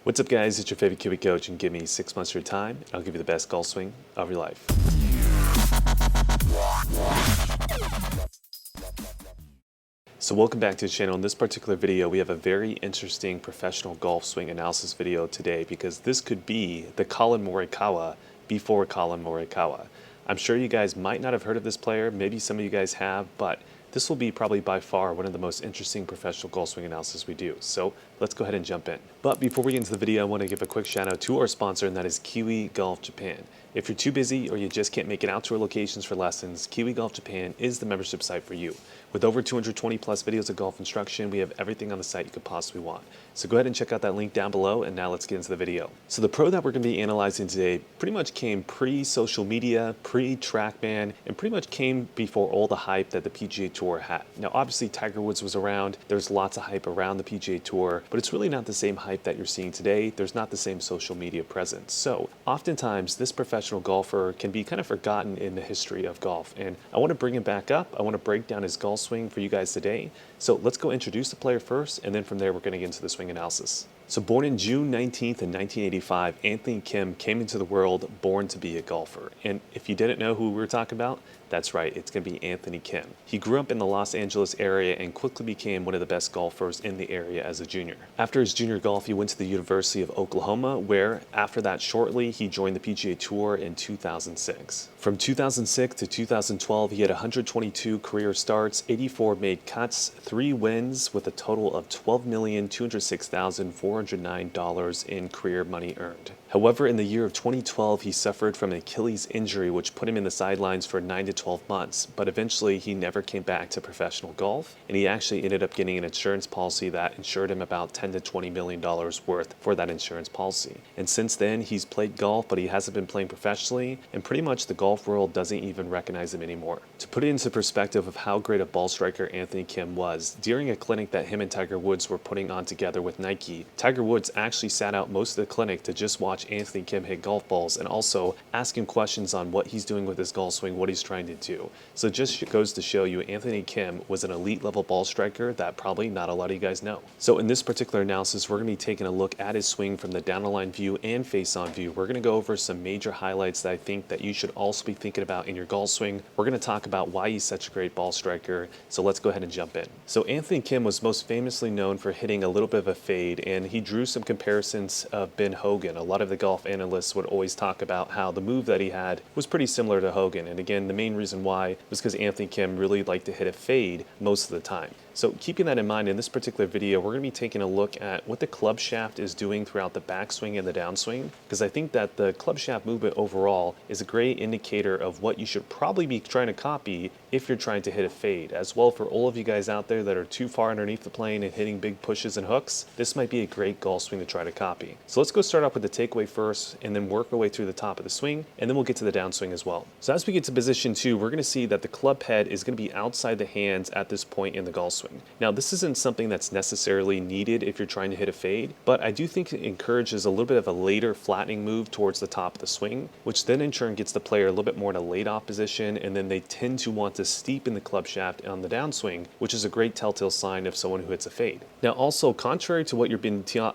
What's up, guys? It's your favorite Kiwi coach, and give me 6 months of your time, and I'll give you the best golf swing of your life. So welcome back to the channel. In this particular video, we have a very interesting professional golf swing analysis video today because this could be the Collin Morikawa before Collin Morikawa. I'm sure you guys might not have heard of this player. Maybe some of you guys have, but this will be probably by far one of the most interesting professional golf swing analysis we do. So let's go ahead and jump in. But before we get into the video, I want to give a quick shout out to our sponsor, and that is Kiwi Golf Japan. If you're too busy or you just can't make it out to our locations for lessons, Kiwi Golf Japan is the membership site for you. With over 220 plus videos of golf instruction, we have everything on the site you could possibly want. So go ahead and check out that link down below, and now let's get into the video. So the pro that we're going to be analyzing today pretty much came pre-social media, pre-TrackMan, and pretty much came before all the hype that the PGA Tour had. Now obviously Tiger Woods was around, there's lots of hype around the PGA Tour, but it's really not the same hype that you're seeing today. There's not the same social media presence. So oftentimes this professional golfer can be kind of forgotten in the history of golf, and I want to bring him back up. I want to break down his golf swing for you guys today. So let's go introduce the player first, and then from there we're going to get into the swing analysis. So born in June 19th in 1985, Anthony Kim came into the world born to be a golfer. And if you didn't know who we were talking about, that's right, it's going to be Anthony Kim. He grew up in the Los Angeles area and quickly became one of the best golfers in the area as a junior. After his junior golf, he went to the University of Oklahoma, where after that shortly, he joined the PGA Tour in 2006. From 2006 to 2012, he had 122 career starts, 84 made cuts, 3 wins with a total of $12,206,409 in career money earned. However, in the year of 2012, he suffered from an Achilles injury, which put him in the sidelines for 9 to 12 months, but eventually he never came back to professional golf, and he actually ended up getting an insurance policy that insured him about $10 to $20 million worth for that insurance policy. And since then, he's played golf, but he hasn't been playing professionally, and pretty much the golf world doesn't even recognize him anymore. To put it into perspective of how great a ball striker Anthony Kim was, during a clinic that him and Tiger Woods were putting on together with Nike, Tiger Woods actually sat out most of the clinic to just watch Anthony Kim hit golf balls and also ask him questions on what he's doing with his golf swing, what he's trying to do. So it just goes to show you Anthony Kim was an elite level ball striker that probably not a lot of you guys know. So in this particular analysis, we're going to be taking a look at his swing from the down the line view and face on view. We're going to go over some major highlights that I think that you should also be thinking about in your golf swing. We're going to talk about why he's such a great ball striker. So let's go ahead and jump in. So Anthony Kim was most famously known for hitting a little bit of a fade, and he drew some comparisons of Ben Hogan. A lot of the golf analysts would always talk about how the move that he had was pretty similar to Hogan, and again, the main reason why was because Anthony Kim really liked to hit a fade most of the time. So keeping that in mind, in this particular video, we're going to be taking a look at what the club shaft is doing throughout the backswing and the downswing, because I think that the club shaft movement overall is a great indicator of what you should probably be trying to copy if you're trying to hit a fade. As well, for all of you guys out there that are too far underneath the plane and hitting big pushes and hooks, this might be a great golf swing to try to copy. So let's go start off with the takeaway first, and then work our way through the top of the swing, and then we'll get to the downswing as well. So as we get to position 2, we're going to see that the club head is going to be outside the hands at this point in the golf swing. Now, this isn't something that's necessarily needed if you're trying to hit a fade, but I do think it encourages a little bit of a later flattening move towards the top of the swing, which then in turn gets the player a little bit more in a laid off position, and then they tend to want to steepen the club shaft on the downswing, which is a great telltale sign of someone who hits a fade. Now, also, contrary to what you've been taught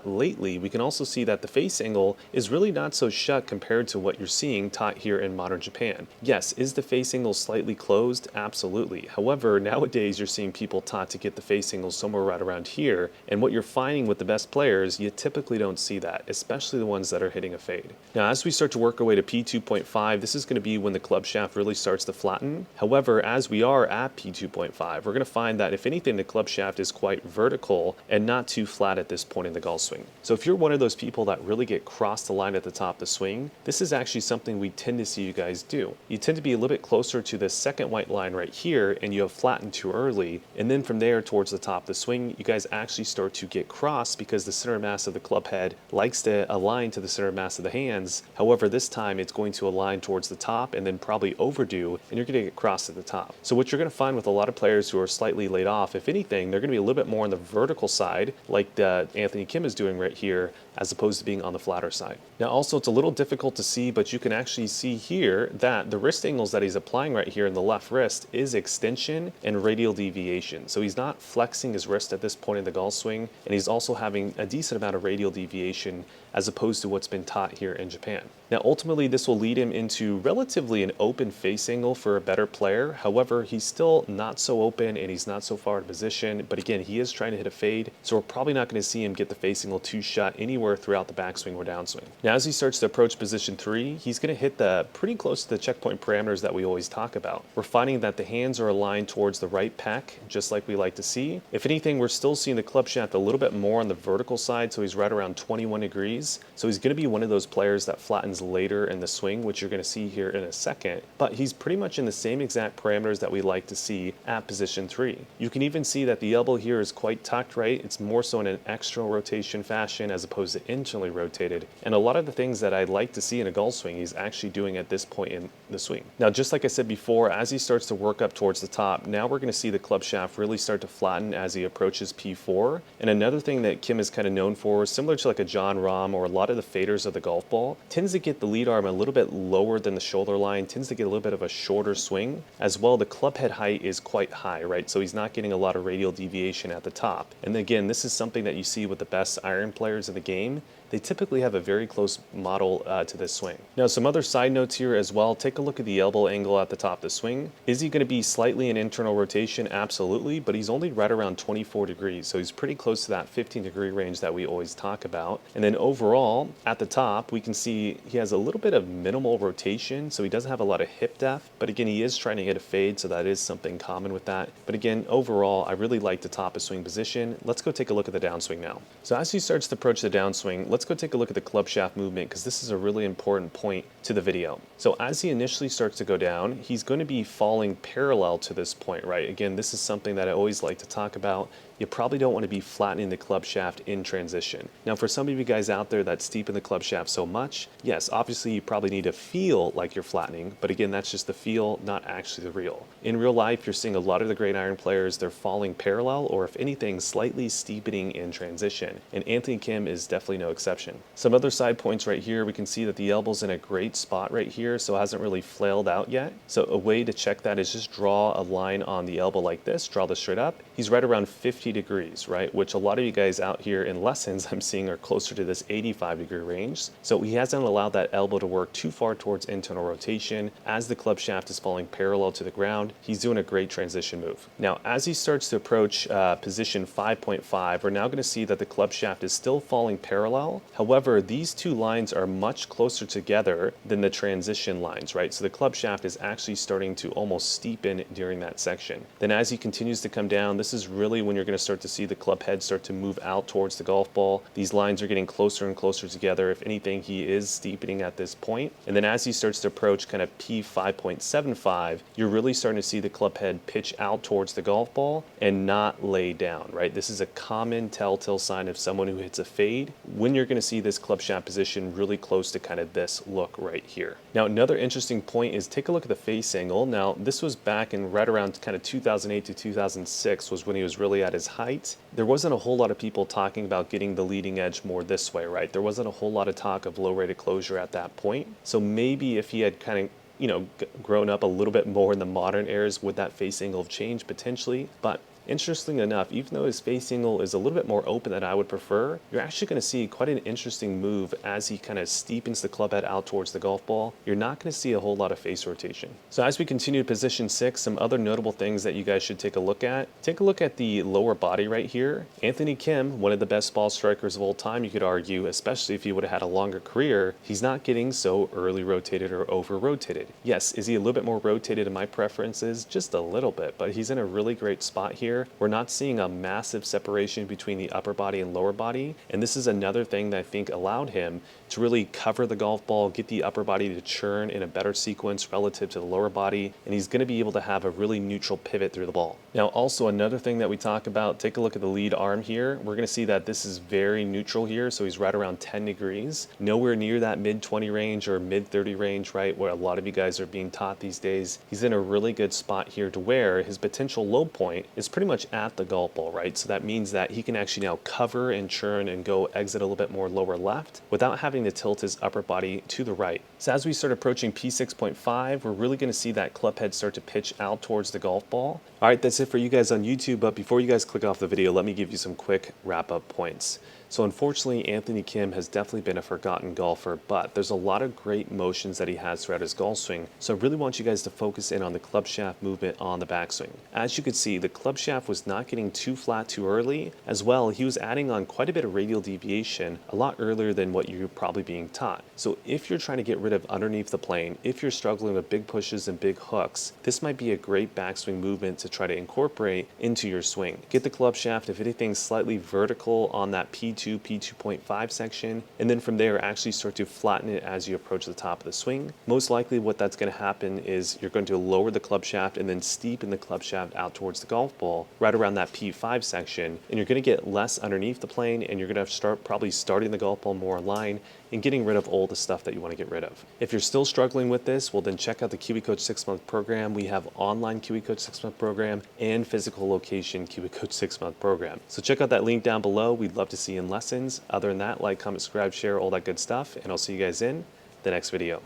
lately, we can also see that the face angle is really not so shut compared to what you're seeing taught here in modern Japan. Yes, is the face angle slightly closed? Absolutely. However, nowadays you're seeing people taught to get the face angle somewhere right around here, and what you're finding with the best players, you typically don't see that, especially the ones that are hitting a fade. Now, as we start to work our way to P2.5, this is going to be when the club shaft really starts to flatten. However, as we are at P2.5, we're going to find that if anything, the club shaft is quite vertical and not too flat at this point in the golf swing. So if you're one of those people that really get cross the line at the top of the swing, this is actually something we tend to see you guys do. You tend to be a little bit closer to the second white line right here, and you have flattened too early, and then from there towards the top of the swing, you guys actually start to get cross because the center mass of the club head likes to align to the center mass of the hands. However, this time it's going to align towards the top and then probably overdo, and you're going to get crossed at the top. So what you're going to find with a lot of players who are slightly laid off, if anything, they're going to be a little bit more on the vertical side, like Anthony Kim is doing right here, as opposed to being on the flatter side. Now also, it's a little difficult to see, but you can actually see here that the wrist angles that he's applying right here in the left wrist is extension and radial deviation. So he's not flexing his wrist at this point in the golf swing, and he's also having a decent amount of radial deviation as opposed to what's been taught here in Japan. Now ultimately, this will lead him into relatively an open face angle for a better player. However, he's still not so open and he's not so far in position, but again, he is trying to hit a fade, so we're probably not going to see him get the face angle too shut anywhere throughout the backswing or downswing. Now as he starts to approach position 3, he's going to hit the pretty close to the checkpoint parameters that we always talk about. We're finding that the hands are aligned towards the right pec, just like we like to see. If anything, we're still seeing the club shaft a little bit more on the vertical side, so he's right around 21 degrees. So he's going to be one of those players that flattens later in the swing, which you're going to see here in a second, but he's pretty much in the same exact parameters that we like to see at position 3. You can even see that the elbow here is quite tucked, right? It's more so in an external rotation fashion as opposed to internally rotated. And a lot of the things that I'd like to see in a golf swing, he's actually doing at this point in the swing. Now, just like I said before, as he starts to work up towards the top, now we're going to see the club shaft really start to flatten as he approaches P4. And another thing that Kim is kind of known for, similar to like a John Rahm or a lot of the faders of the golf ball, tends to get the lead arm a little bit lower than the shoulder line, tends to get a little bit of a shorter swing. As well, the club head height is quite high, right? So he's not getting a lot of radial deviation at the top. And again, this is something that you see with the best iron players in the game. They typically have a very close model to this swing. Now, some other side notes here as well. Take a look at the elbow angle at the top of the swing. Is he going to be slightly in internal rotation? Absolutely, but he's only right around 24 degrees, so he's pretty close to that 15-degree range that we always talk about. And then overall, at the top, we can see he has a little bit of minimal rotation, so he doesn't have a lot of hip depth, but again, he is trying to hit a fade, so that is something common with that. But again, overall, I really like the top of swing position. Let's go take a look at the downswing now. So as he starts to approach the downswing, let's go take a look at the club shaft movement, because this is a really important point to the video. So as he initially starts to go down, he's going to be falling parallel to this point, right? Again, this is something that I always like to talk about. You probably don't want to be flattening the club shaft in transition. Now, for some of you guys out there that steepen the club shaft so much, yes, obviously you probably need to feel like you're flattening, but again, that's just the feel, not actually the real. In real life, you're seeing a lot of the great iron players, they're falling parallel, or if anything, slightly steepening in transition, and Anthony Kim is definitely no exception. Some other side points right here, we can see that the elbow's in a great spot right here, so it hasn't really flailed out yet. So a way to check that is just draw a line on the elbow like this, draw this straight up. He's right around 50 degrees, right? Which a lot of you guys out here in lessons I'm seeing are closer to this 85-degree range. So he hasn't allowed that elbow to work too far towards internal rotation. As the club shaft is falling parallel to the ground, he's doing a great transition move. Now, as he starts to approach position 5.5, we're now going to see that the club shaft is still falling parallel. However, these two lines are much closer together than the transition lines, right? So the club shaft is actually starting to almost steepen during that section. Then as he continues to come down, this is really when you're going to start to see the club head start to move out towards the golf ball. These lines are getting closer and closer together. If anything, he is steepening at this point. And then as he starts to approach kind of P5.75, you're really starting to see the club head pitch out towards the golf ball and not lay down, right? This is a common telltale sign of someone who hits a fade when you're going to see this club shaft position really close to kind of this look right here. Now, another interesting point is take a look at the face angle. Now, this was back in right around kind of 2008 to 2006 was when he was really at his height. There wasn't a whole lot of people talking about getting the leading edge more this way, right? There wasn't a whole lot of talk of low rated closure at that point. So maybe if he had kind of grown up a little bit more in the modern eras, would that face angle have changed potentially? But interestingly enough, even though his face angle is a little bit more open than I would prefer, you're actually going to see quite an interesting move as he kind of steepens the club head out towards the golf ball. You're not going to see a whole lot of face rotation. So as we continue to position 6, some other notable things that you guys should take a look at. Take a look at the lower body right here. Anthony Kim, one of the best ball strikers of all time, you could argue, especially if he would have had a longer career, he's not getting so early rotated or over rotated. Yes, is he a little bit more rotated in my preferences? Just a little bit, but he's in a really great spot here. We're not seeing a massive separation between the upper body and lower body, and this is another thing that I think allowed him to really cover the golf ball, get the upper body to churn in a better sequence relative to the lower body, and he's going to be able to have a really neutral pivot through the ball. Now, also another thing that we talk about, take a look at the lead arm here. We're going to see that this is very neutral here, so he's right around 10 degrees, nowhere near that mid-20 range or mid-30 range, right, where a lot of you guys are being taught these days. He's in a really good spot here to where his potential low point is pretty pretty much at the golf ball, right? So that means that he can actually now cover and churn and go exit a little bit more lower left without having to tilt his upper body to the right. So as we start approaching P6.5, we're really going to see that club head start to pitch out towards the golf ball. All right, that's it for you guys on YouTube, but before you guys click off the video, let me give you some quick wrap-up points. So unfortunately, Anthony Kim has definitely been a forgotten golfer, but there's a lot of great motions that he has throughout his golf swing. So I really want you guys to focus in on the club shaft movement on the backswing. As you can see, the club shaft was not getting too flat too early. As well, he was adding on quite a bit of radial deviation a lot earlier than what you're probably being taught. So if you're trying to get rid of underneath the plane, if you're struggling with big pushes and big hooks, this might be a great backswing movement to try to incorporate into your swing. Get the club shaft, if anything, slightly vertical on that P2, P2.5 section, and then from there actually start to flatten it as you approach the top of the swing. Most likely what that's going to happen is you're going to lower the club shaft and then steepen the club shaft out towards the golf ball right around that P5 section, and you're going to get less underneath the plane, and you're going to have to start probably starting the golf ball more in line and getting rid of all the stuff that you want to get rid of. If you're still struggling with this, well then check out the Kiwi Coach 6-month program. We have online Kiwi Coach 6-month program and physical location Kiwi Coach 6-month program. So check out that link down below. We'd love to see you in lessons. Other than that, like, comment, subscribe, share, all that good stuff, and I'll see you guys in the next video.